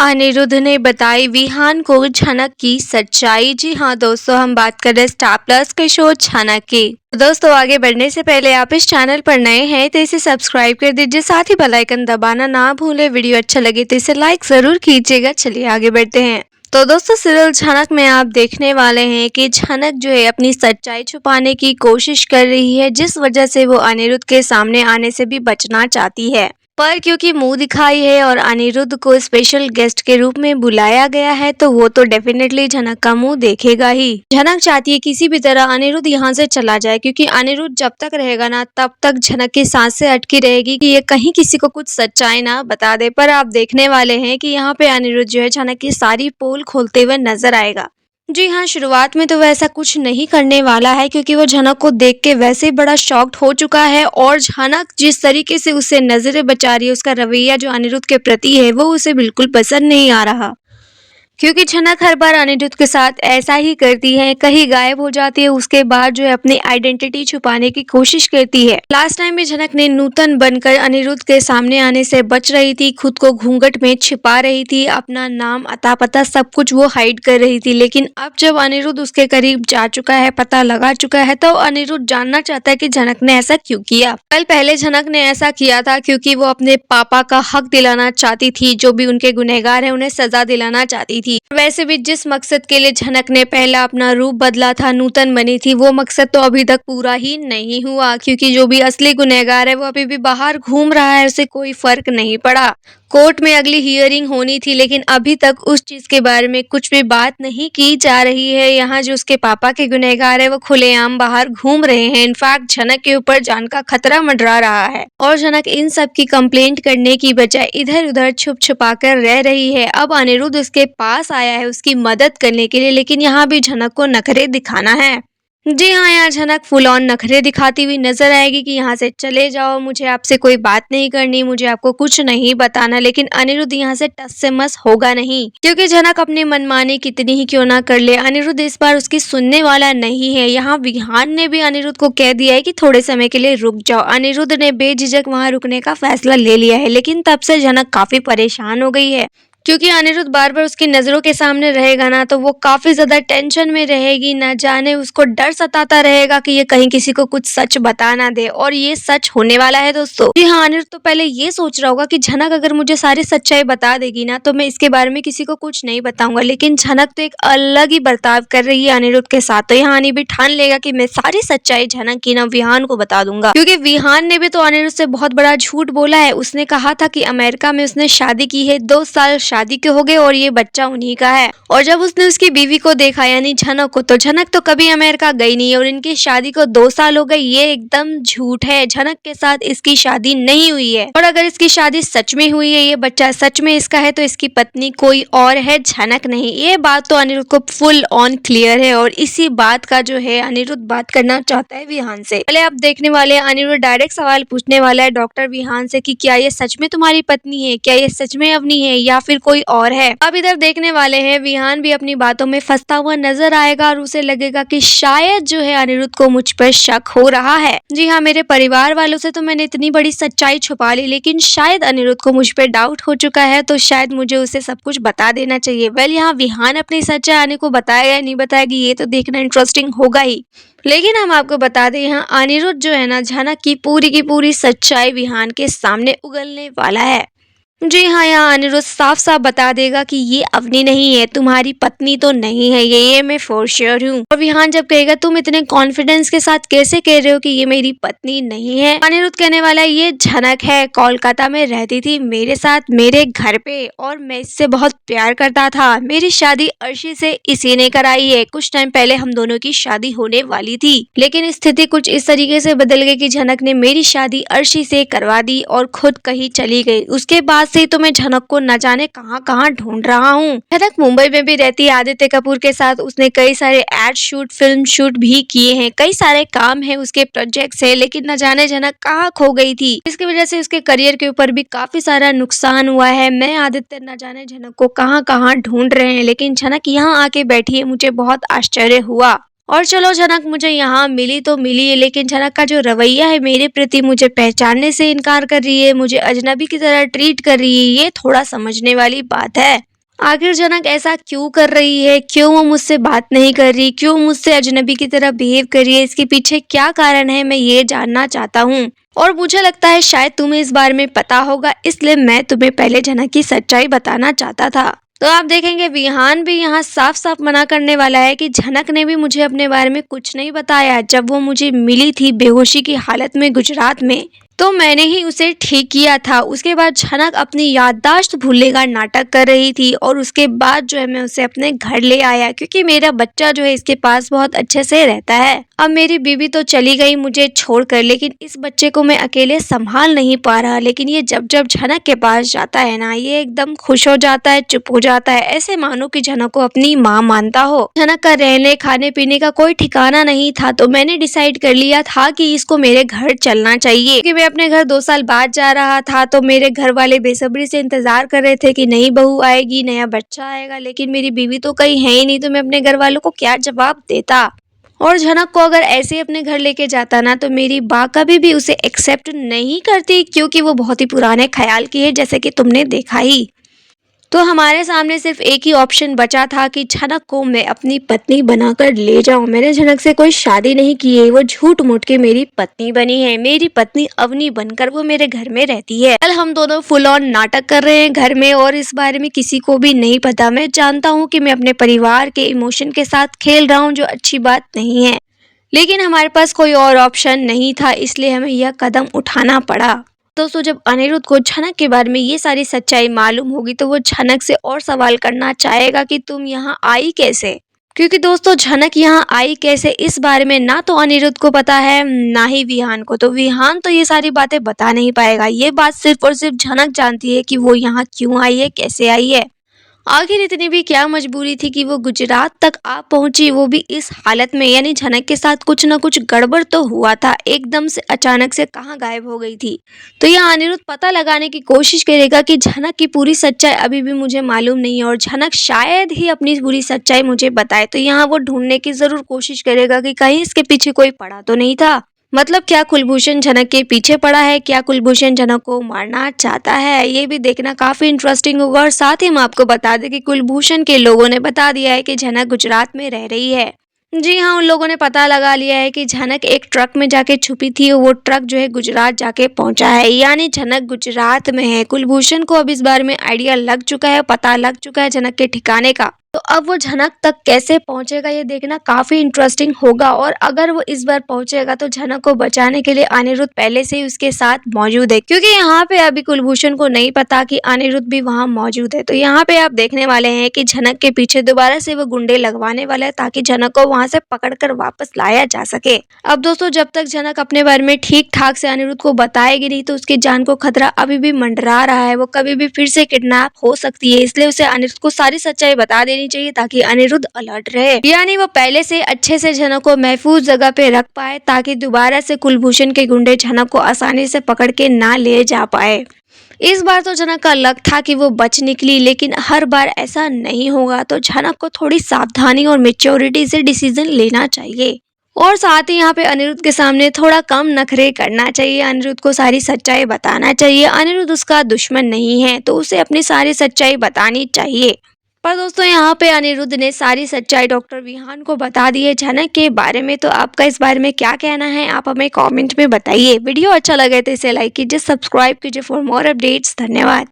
अनिरुद्ध ने बताई विहान को झनक की सच्चाई। जी हाँ दोस्तों, हम बात कर रहे हैं स्टार प्लस के शो झनक की। दोस्तों आगे बढ़ने से पहले आप इस चैनल पर नए हैं तो इसे सब्सक्राइब कर दीजिए, साथ ही बेल आइकन दबाना ना भूले। वीडियो अच्छा लगे तो इसे लाइक जरूर कीजिएगा। चलिए आगे बढ़ते हैं। तो दोस्तों सीरियल झनक में आप देखने वाले हैं कि झनक जो है अपनी सच्चाई छुपाने की कोशिश कर रही है, जिस वजह से वो अनिरुद्ध के सामने आने से भी बचना चाहती है। पर क्योंकि मुंह दिखाई है और अनिरुद्ध को स्पेशल गेस्ट के रूप में बुलाया गया है तो वो तो डेफिनेटली झनक का मुंह देखेगा ही। झनक चाहती है किसी भी तरह अनिरुद्ध यहाँ से चला जाए, क्योंकि अनिरुद्ध जब तक रहेगा ना तब तक झनक की सांसें अटकी रहेगी कि ये कहीं किसी को कुछ सच्चाई ना बता दे। पर आप देखने वाले हैं कि यहाँ पे अनिरुद्ध जो है झनक की सारी पोल खोलते हुए नजर आएगा। जी हाँ, शुरुआत में तो वह ऐसा कुछ नहीं करने वाला है, क्योंकि वो झनक को देख के वैसे ही बड़ा शॉक्ड हो चुका है और झनक जिस तरीके से उससे नजरें बचा रही है, उसका रवैया जो अनिरुद्ध के प्रति है वो उसे बिल्कुल पसंद नहीं आ रहा। क्योंकि झनक हर बार अनिरुद्ध के साथ ऐसा ही करती है, कहीं गायब हो जाती है, उसके बाद जो है अपनी आइडेंटिटी छुपाने की कोशिश करती है। लास्ट टाइम भी झनक ने नूतन बनकर अनिरुद्ध के सामने आने से बच रही थी, खुद को घूंघट में छिपा रही थी, अपना नाम अता पता सब कुछ वो हाइड कर रही थी। लेकिन अब जब अनिरुद्ध उसके करीब जा चुका है, पता लगा चुका है, तो अनिरुद्ध जानना चाहता है कि झनक ने ऐसा क्यों किया। कल पहले झनक ने ऐसा किया था क्योंकि वो अपने पापा का हक दिलाना चाहती थी, जो भी उनके गुनहगार है उन्हें सजा दिलाना चाहती थी। वैसे भी जिस मकसद के लिए झनक ने पहला अपना रूप बदला था, नूतन बनी थी, वो मकसद तो अभी तक पूरा ही नहीं हुआ, क्योंकि जो भी असली गुनहगार है वो अभी भी बाहर घूम रहा है, उसे कोई फर्क नहीं पड़ा। कोर्ट में अगली हियरिंग होनी थी, लेकिन अभी तक उस चीज के बारे में कुछ भी बात नहीं की जा रही है। यहाँ जो उसके पापा के गुनहगार है वो खुलेआम बाहर घूम रहे हैं। इनफैक्ट झनक के ऊपर जान का खतरा मंडरा रहा है और झनक इन सब की कंप्लेंट करने की बजाय इधर उधर छुप छुपा कर रह रही है। अब अनिरुद्ध उसके पास आया है उसकी मदद करने के लिए, लेकिन यहाँ भी झनक को नखरे दिखाना है। जी हाँ, यहाँ झनक फुल ऑन नखरे दिखाती हुई नजर आएगी कि यहाँ से चले जाओ, मुझे आपसे कोई बात नहीं करनी, मुझे आपको कुछ नहीं बताना। लेकिन अनिरुद्ध यहाँ से टस से मस होगा नहीं, क्योंकि झनक अपनी मनमानी कितनी ही क्यों ना कर ले, अनिरुद्ध इस बार उसकी सुनने वाला नहीं है। यहाँ विहान ने भी अनिरुद्ध को कह दिया है कि थोड़े समय के लिए रुक जाओ। अनिरुद्ध ने बेझिझक वहाँ रुकने का फैसला ले लिया है, लेकिन तब से झनक काफी परेशान हो गई है, क्योंकि अनिरुद्ध बार बार उसकी नजरों के सामने रहेगा ना तो वो काफी ज्यादा टेंशन में रहेगी। न जाने उसको डर सताता रहेगा कि ये कहीं किसी को कुछ सच बता ना दे, और ये सच होने वाला है दोस्तों। जी हाँ, अनिरुद्ध तो पहले ये सोच रहा होगा कि झनक अगर मुझे सारी सच्चाई बता देगी ना तो मैं इसके बारे में किसी को कुछ नहीं बताऊंगा, लेकिन झनक तो एक अलग ही बर्ताव कर रही है अनिरुद्ध के साथ। तो यहाँ अनिरुद्ध ठान लेगा कि मैं सारी सच्चाई झनक की ना विहान को बता दूंगा, क्योंकि विहान ने भी तो अनिरुद्ध से बहुत बड़ा झूठ बोला है। उसने कहा था कि अमेरिका में उसने शादी की है, 2 साल शादी के हो गए और ये बच्चा उन्हीं का है। और जब उसने उसकी बीवी को देखा यानी झनक को, तो झनक तो कभी अमेरिका गई नहीं है और इनकी शादी को 2 साल हो गए, ये एकदम झूठ है। झनक के साथ इसकी शादी नहीं हुई है, और अगर इसकी शादी सच में हुई है, ये बच्चा सच में इसका है, तो इसकी पत्नी कोई और है, झनक नहीं। ये बात तो अनिरुद्ध को फुल ऑन क्लियर है और इसी बात का जो है अनिरुद्ध बात करना चाहता है विहान से। पहले आप देखने वाले अनिरुद्ध डायरेक्ट सवाल पूछने वाला है डॉक्टर विहान से कि क्या ये सच में तुम्हारी पत्नी है, क्या ये सच में अवनी है या फिर कोई और है। अब इधर देखने वाले हैं विहान भी अपनी बातों में फंसता हुआ नजर आएगा और उसे लगेगा कि शायद जो है अनिरुद्ध को मुझ पर शक हो रहा है। जी हाँ, मेरे परिवार वालों से तो मैंने इतनी बड़ी सच्चाई छुपा ली, लेकिन शायद अनिरुद्ध को मुझ पर डाउट हो चुका है, तो शायद मुझे उसे सब कुछ बता देना चाहिए। वेल यहाँ विहान अपनी सच्चाई आने को बताएगा या नहीं बताएगी ये तो देखना इंटरेस्टिंग होगा ही, लेकिन हम आपको बता दें यहाँ अनिरुद्ध जो है ना झनक की पूरी सच्चाई विहान के सामने उगलने वाला है। जी हाँ, यहाँ अनिरुद्ध साफ साफ बता देगा कि ये अवनी नहीं है, तुम्हारी पत्नी तो नहीं है ये मैं फॉर श्योर हूँ। और विहान जब कहेगा तुम इतने कॉन्फिडेंस के साथ कैसे कह रहे हो कि ये मेरी पत्नी नहीं है, अनिरुद्ध कहने वाला ये झनक है, कोलकाता में रहती थी मेरे साथ मेरे घर पे और मैं इससे बहुत प्यार करता था। मेरी शादी अर्शी से इसी ने कराई है। कुछ टाइम पहले हम दोनों की शादी होने वाली थी, लेकिन स्थिति कुछ इस तरीके से बदल गई कि झनक ने मेरी शादी अर्शी से करवा दी और खुद कहीं चली गई। उसके बाद से तो मैं झनक को न जाने कहां ढूंढ रहा हूँ। झनक मुंबई में भी रहती है आदित्य कपूर के साथ, उसने कई सारे एड शूट फिल्म शूट भी किए हैं, कई सारे काम है उसके प्रोजेक्ट्स है, लेकिन न जाने झनक कहाँ खो गई थी। इसकी वजह से उसके करियर के ऊपर भी काफी सारा नुकसान हुआ है। मैं आदित्य न जाने झनक को कहाँ ढूंढ रहे हैं, लेकिन झनक यहाँ आके बैठी है, मुझे बहुत आश्चर्य हुआ। और चलो झनक मुझे यहाँ मिली तो मिली है, लेकिन झनक का जो रवैया है मेरे प्रति, मुझे पहचानने से इनकार कर रही है, मुझे अजनबी की तरह ट्रीट कर रही है, ये थोड़ा समझने वाली बात है। आखिर जनक ऐसा क्यों कर रही है, क्यों वो मुझसे बात नहीं कर रही, क्यों मुझसे अजनबी की तरह बिहेव कर रही है, इसके पीछे क्या कारण है, मैं ये जानना चाहता हूँ। और मुझे लगता है शायद तुम्हें इस बारे में पता होगा, इसलिए मैं तुम्हें पहले जनक की सच्चाई बताना चाहता था। तो आप देखेंगे विहान भी यहाँ साफ साफ मना करने वाला है कि जनक ने भी मुझे अपने बारे में कुछ नहीं बताया। जब वो मुझे मिली थी बेहोशी की हालत में गुजरात में, तो मैंने ही उसे ठीक किया था। उसके बाद जनक अपनी याददाश्त भूलने का नाटक कर रही थी और उसके बाद जो है मैं उसे अपने घर ले आया, क्योंकि मेरा बच्चा जो है इसके पास बहुत अच्छे से रहता है। अब मेरी बीवी तो चली गई मुझे छोड़कर, लेकिन इस बच्चे को मैं अकेले संभाल नहीं पा रहा। लेकिन ये जब जब जनक के पास जाता है ना, ये एकदम खुश हो जाता है, चुप हो जाता है, ऐसे मानो कि जनक को अपनी माँ मानता हो। जनक का रहने खाने पीने का कोई ठिकाना नहीं था, तो मैंने डिसाइड कर लिया था कि इसको मेरे घर चलना चाहिए, क्योंकि मैं अपने घर 2 साल बाद जा रहा था। तो मेरे घर वाले बेसब्री से इंतजार कर रहे थे कि नई बहू आएगी, नया बच्चा आएगा, लेकिन मेरी बीवी तो कहीं है ही नहीं, तो मैं अपने घर वालों को क्या जवाब देता। और जनक को अगर ऐसे ही अपने घर लेके जाता ना, तो मेरी माँ कभी भी उसे एक्सेप्ट नहीं करती, क्योंकि वो बहुत ही पुराने ख्याल की है, जैसे कि तुमने देखा ही। तो हमारे सामने सिर्फ एक ही ऑप्शन बचा था कि जनक को मैं अपनी पत्नी बनाकर ले जाऊं। मैंने जनक से कोई शादी नहीं की है, वो झूठ मूठ के मेरी पत्नी बनी है। मेरी पत्नी अवनी बनकर वो मेरे घर में रहती है। कल हम दोनों फुल ऑन नाटक कर रहे हैं घर में, और इस बारे में किसी को भी नहीं पता। मैं जानता हूँ कि मैं अपने परिवार के इमोशन के साथ खेल रहा हूँ, जो अच्छी बात नहीं है, लेकिन हमारे पास कोई और ऑप्शन नहीं था, इसलिए हमें यह कदम उठाना पड़ा। दोस्तों, जब अनिरुद्ध को जनक के बारे में ये सारी सच्चाई मालूम होगी, तो वो जनक से और सवाल करना चाहेगा कि तुम यहाँ आई कैसे। क्योंकि दोस्तों, जनक यहाँ आई कैसे इस बारे में ना तो अनिरुद्ध को पता है, ना ही विहान को। तो विहान तो ये सारी बातें बता नहीं पाएगा। ये बात सिर्फ और सिर्फ जनक जानती है कि वो यहाँ क्यों आई है, कैसे आई है। आखिर इतनी भी क्या मजबूरी थी कि वो गुजरात तक आ पहुंची, वो भी इस हालत में। यानी जनक के साथ कुछ न कुछ गड़बड़ तो हुआ था, एकदम से अचानक से कहाँ गायब हो गई थी। तो यहाँ अनिरुद्ध पता लगाने की कोशिश करेगा कि जनक की पूरी सच्चाई अभी भी मुझे मालूम नहीं है, और जनक शायद ही अपनी पूरी सच्चाई मुझे बताए। तो यहाँ वो ढूंढने की जरूर कोशिश करेगा कि कहीं इसके पीछे कोई पड़ा तो नहीं था। मतलब क्या कुलभूषण जनक के पीछे पड़ा है, क्या कुलभूषण जनक को मारना चाहता है, ये भी देखना काफी इंटरेस्टिंग होगा। और साथ ही हम आपको बता दें कि कुलभूषण के लोगों ने बता दिया है कि जनक गुजरात में रह रही है। जी हाँ, उन लोगों ने पता लगा लिया है कि जनक एक ट्रक में जाके छुपी थी, और वो ट्रक जो है गुजरात जाके पहुंचा है। यानी जनक गुजरात में है। कुलभूषण को अब इस बारे में आइडिया लग चुका है, पता लग चुका है जनक के ठिकाने का। तो अब वो जनक तक कैसे पहुंचेगा, ये देखना काफी इंटरेस्टिंग होगा। और अगर वो इस बार पहुंचेगा, तो जनक को बचाने के लिए अनिरुद्ध पहले से ही उसके साथ मौजूद है, क्योंकि यहाँ पे अभी कुलभूषण को नहीं पता कि अनिरुद्ध भी वहाँ मौजूद है। तो यहाँ पे आप देखने वाले हैं कि जनक के पीछे दोबारा से वो गुंडे लगवाने वाला है, ताकि जनक को वहाँ से पकड़कर वापस लाया जा सके। अब दोस्तों, जब तक जनक अपने बारे में ठीक ठाक से अनिरुद्ध को बताएगी नहीं, तो उसकी जान को खतरा अभी भी मंडरा रहा है। वो कभी भी फिर से किडनैप हो सकती है, इसलिए उसे अनिरुद्ध को सारी सच्चाई बता देनी चाहिए, ताकि अनिरुद्ध अलर्ट रहे। यानी वो पहले से अच्छे से जनक को महफूज जगह पे रख पाए, ताकि दोबारा से कुलभूषण के गुंडे जनक को आसानी से पकड़ के ना ले जा पाए। इस बार तो जनक का लक था कि वो बच निकली, लेकिन हर बार ऐसा नहीं होगा। तो जनक को थोड़ी सावधानी और मेच्योरिटी से डिसीजन लेना चाहिए, और साथ ही यहाँ पे अनिरुद्ध के सामने थोड़ा कम नखरे करना चाहिए। अनिरुद्ध को सारी सच्चाई बताना चाहिए। अनिरुद्ध उसका दुश्मन नहीं है, तो उसे अपनी सारी सच्चाई बतानी चाहिए। पर दोस्तों, यहाँ पे अनिरुद्ध ने सारी सच्चाई डॉक्टर विहान को बता दी है जनक के बारे में। तो आपका इस बारे में क्या कहना है, आप हमें कमेंट में बताइए। वीडियो अच्छा लगे तो इसे लाइक कीजिए, सब्सक्राइब कीजिए फॉर मोर अपडेट्स। धन्यवाद।